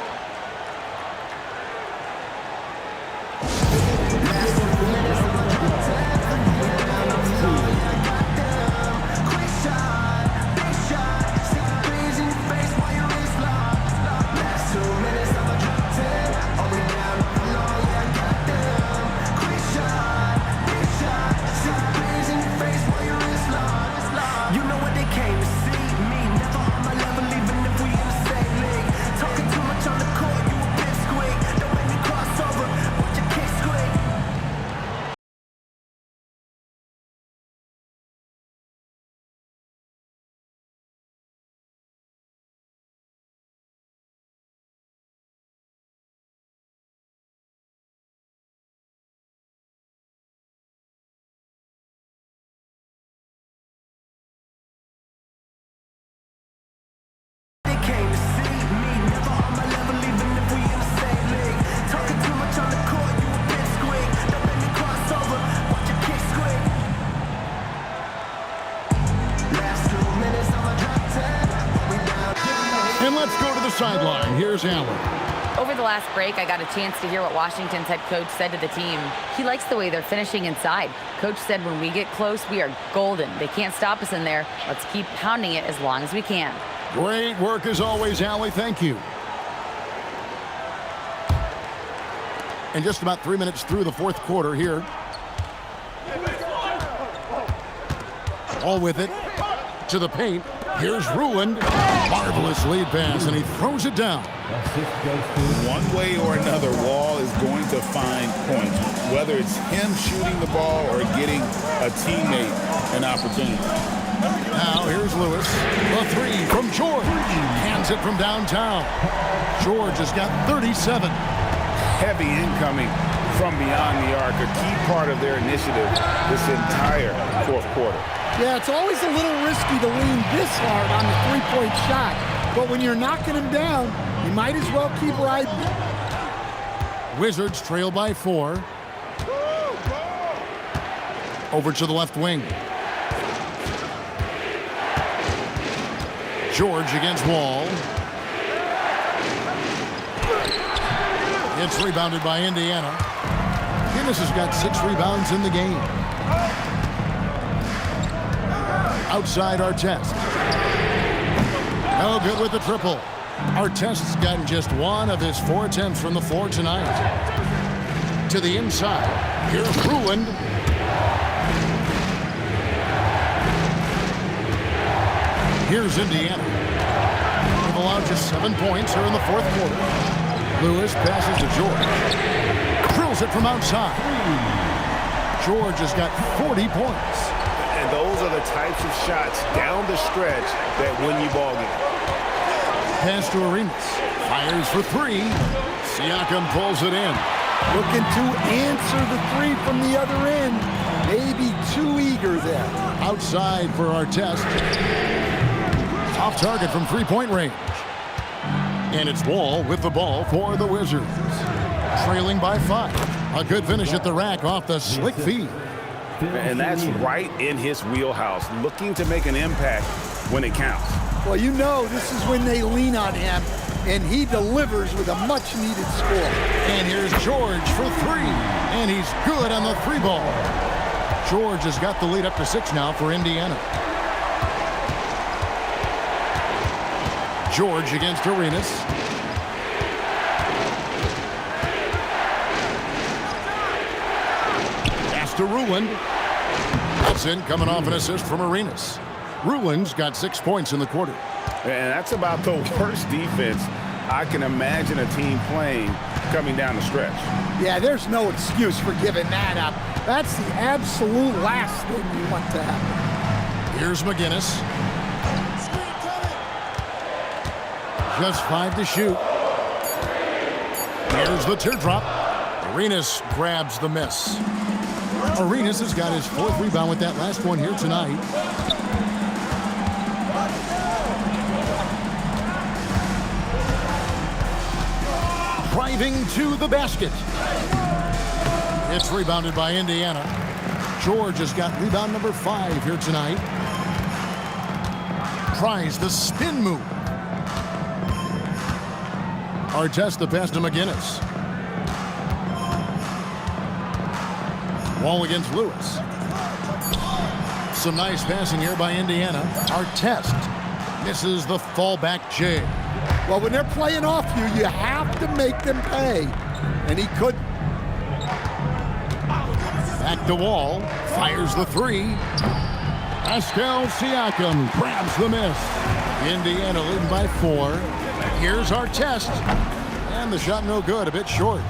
And let's go to the sideline. Here's Allen. Over the last break, I got a chance to hear what Washington's head coach said to the team. He likes the way they're finishing inside. Coach said when we get close, we are golden. They can't stop us in there. Let's keep pounding it as long as we can. Great work as always, Allie. Thank you. And just about 3 minutes through the fourth quarter here. All with it to the paint. Here's Ruland. Marvelous lead pass, and he throws it down. One way or another, Wall is going to find points, whether it's him shooting the ball or getting a teammate an opportunity. Now here's Lewis. The three from George. Hands it from downtown. George has got 37. Heavy incoming from beyond the arc, a key part of their initiative this entire fourth quarter. Yeah, it's always a little risky to lean this hard on the three-point shot. But when you're knocking him down, you might as well keep riding it. Wizards trail by 4. Over to the left wing. George against Wall. It's rebounded by Indiana. Guinness has got 6 rebounds in the game. Outside Artest. No good with the triple. Artest's gotten just 1 of his 4 attempts from the floor tonight. To the inside. Here's Ruland. Here's Indiana. They've allowed just 7 points here in the fourth quarter. Lewis passes to George. Drills it from outside. George has got 40 points. And those are the types of shots down the stretch that win you ball game. Pass to Arenas. Fires for 3. Siakam pulls it in. Looking to answer the 3 from the other end. Maybe too eager there. Outside for Artest. Off target from 3-point range. And it's Wall with the ball for the Wizards. Trailing by 5. A good finish at the rack off the slick feed. And that's right in his wheelhouse, looking to make an impact when it counts. Well, you know this is when they lean on him, and he delivers with a much-needed score. And here's George for 3. And he's good on the 3 ball. George has got the lead up to 6 now for Indiana. George against Arenas. Pass to Ruland. That's in, coming off an assist from Arenas. Ruland's got 6 points in the quarter. And that's about the worst defense I can imagine a team playing coming down the stretch. Yeah, there's no excuse for giving that up. That's the absolute last thing you want to happen. Here's McGinnis. Just 5 to shoot. There's the teardrop. Arenas grabs the miss. Arenas has got his 4th rebound with that last one here tonight. Driving to the basket. It's rebounded by Indiana. George has got rebound number 5 here tonight. Tries the spin move. Artest the pass to McGinnis. Wall against Lewis. Some nice passing here by Indiana. Artest misses the fallback J. Well, when they're playing off you, you have to make them pay. And he couldn't. Back to Wall. Fires the 3. Pascal Siakam grabs the miss. Indiana leading by 4. Here's Artest. And the shot no good, a bit short.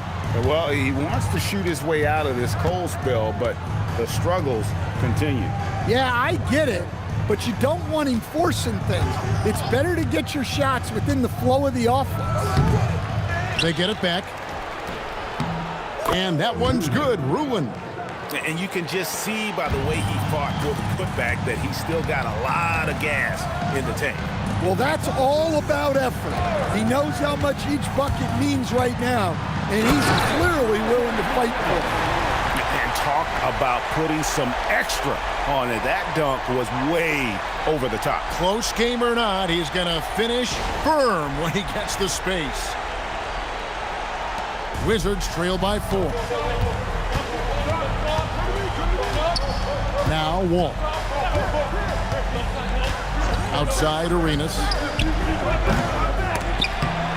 Well, he wants to shoot his way out of this cold spell, but the struggles continue. Yeah, I get it. But you don't want him forcing things. It's better to get your shots within the flow of the offense. They get it back. And that one's good. Ruin. And you can just see by the way he fought for the putback that he's still got a lot of gas in the tank. Well, that's all about effort. He knows how much each bucket means right now, and he's clearly willing to fight for it. And talk about putting some extra on it. That dunk was way over the top. Close game or not, he's going to finish firm when he gets the space. Wizards trail by 4. Now Wall. Outside Arenas.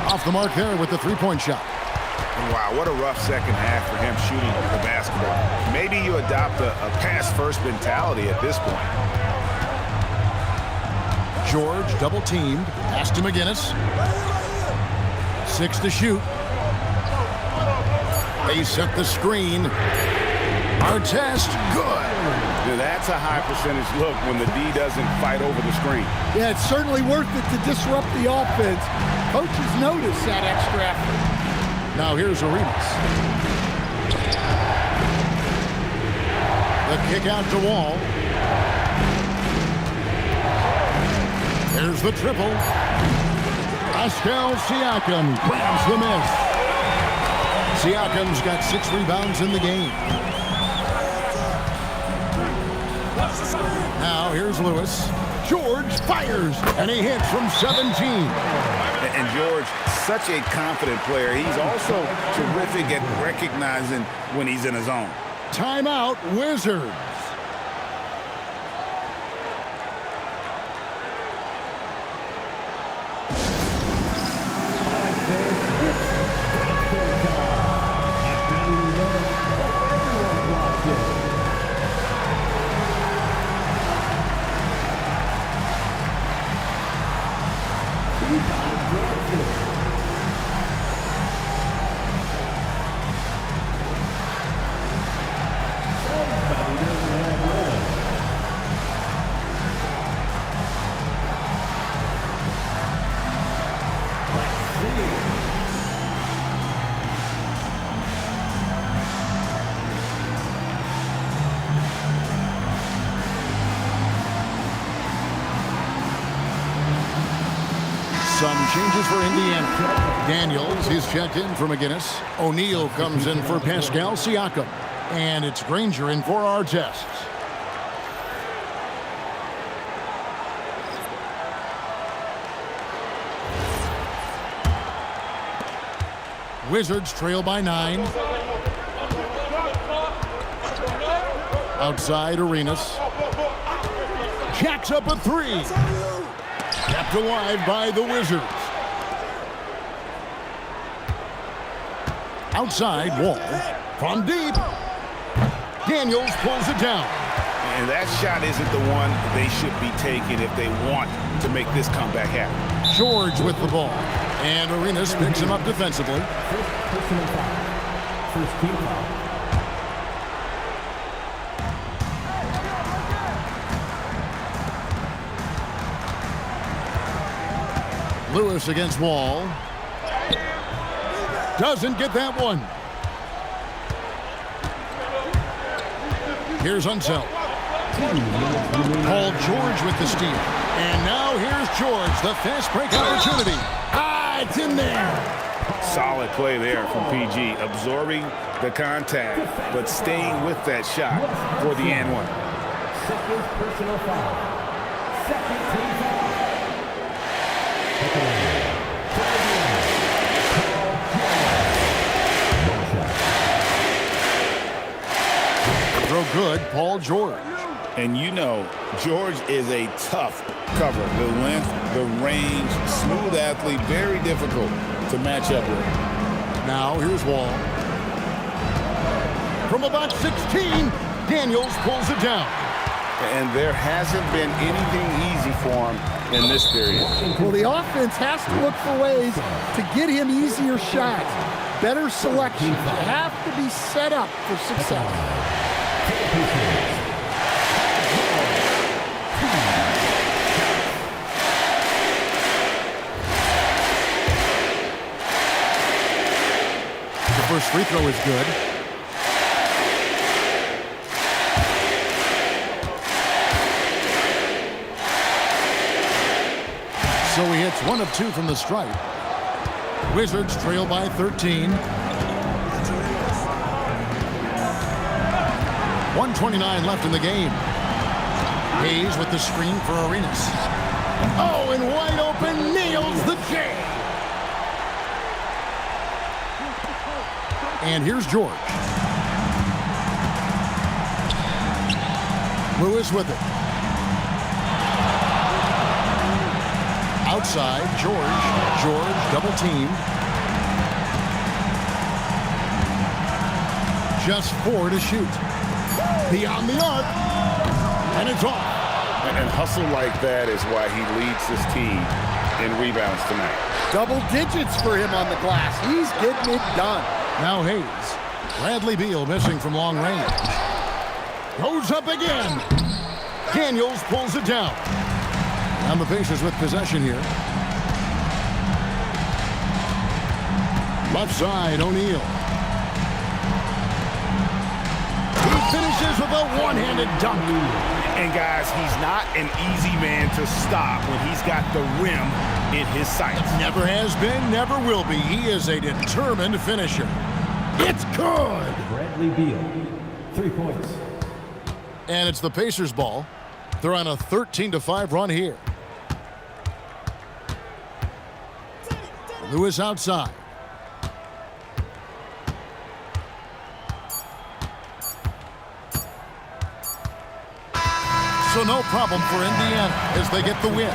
Off the mark there with the 3-point shot. Wow, what a rough second half for him shooting the basketball. Maybe you adopt a pass-first mentality at this point. George double teamed. Pass to McGinnis. 6 to shoot. They set the screen. Artest, good. That's a high percentage look when the D doesn't fight over the screen. Yeah, it's certainly worth it to disrupt the offense. Coaches notice that extra effort. Now here's Arenas. The kick out to Wall. There's the triple. Pascal Siakam grabs the miss. Siakam's got 6 rebounds in the game. Now here's Lewis. George fires, and he hits from 17. And George, such a confident player. He's also terrific at recognizing when he's in his zone. Timeout, Wizards. Some changes for Indiana. Daniels is checked in for McGinnis. O'Neal comes in for Pascal Siakam. And it's Granger in for Artest. Wizards trail by 9. Outside Arenas. Jacks up a 3. Kept alive by the Wizards. Outside Wall. From deep. Daniels pulls it down. And that shot isn't the one they should be taking if they want to make this comeback happen. George with the ball. And Arenas picks him up defensively. Personal foul. First team foul. Lewis against Wall. Doesn't get that one. Here's Unseld. Paul George with the steal. And now here's George, the fast break opportunity. Ah, it's in there. Solid play there from PG, absorbing the contact, but staying with that shot for the and one. Second personal foul. Second team foul. Throw good, Paul George. And you know, George is a tough cover. The length, the range, smooth athlete, very difficult to match up with. Now here's Wall. From about 16, Daniels pulls it down. And there hasn't been anything easy for him in this period. Well, the offense has to look for ways to get him easier shots. Better selection. You have to be set up for success. The first free throw is good. So he hits 1 of 2 from the stripe. Wizards trail by 13. 1:29 left in the game. Hayes with the screen for Arenas. Oh, and wide open, nails the J. And here's George. Lewis with it. Outside, George. George double teamed. Just 4 to shoot. Beyond the arc. And it's off. And hustle like that is why he leads this team in rebounds tonight. Double digits for him on the glass. He's getting it done. Now Hayes. Bradley Beal missing from long range. Goes up again. Daniels pulls it down. And the Pacers with possession here. Left side, O'Neal. He finishes with a one-handed dunk. And guys, he's not an easy man to stop when he's got the rim in his sights. Never has been, never will be. He is a determined finisher. It's good. Bradley Beal, 3 points. And it's the Pacers' ball. They're on a 13-5 run here. Lewis outside. So no problem for Indiana as they get the win.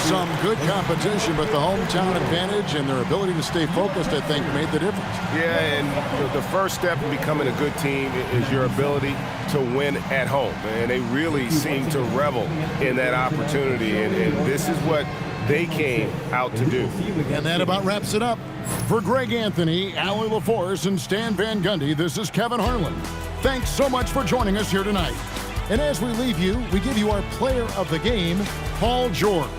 Some good competition, but the hometown advantage and their ability to stay focused, I think, made the difference. Yeah, and the first step in becoming a good team is your ability to win at home. And they really seem to revel in that opportunity, and this is what they came out to do. And that about wraps it up. For Greg Anthony, Allie LaForce, and Stan Van Gundy, this is Kevin Harlan. Thanks so much for joining us here tonight. And as we leave you, we give you our player of the game, Paul George.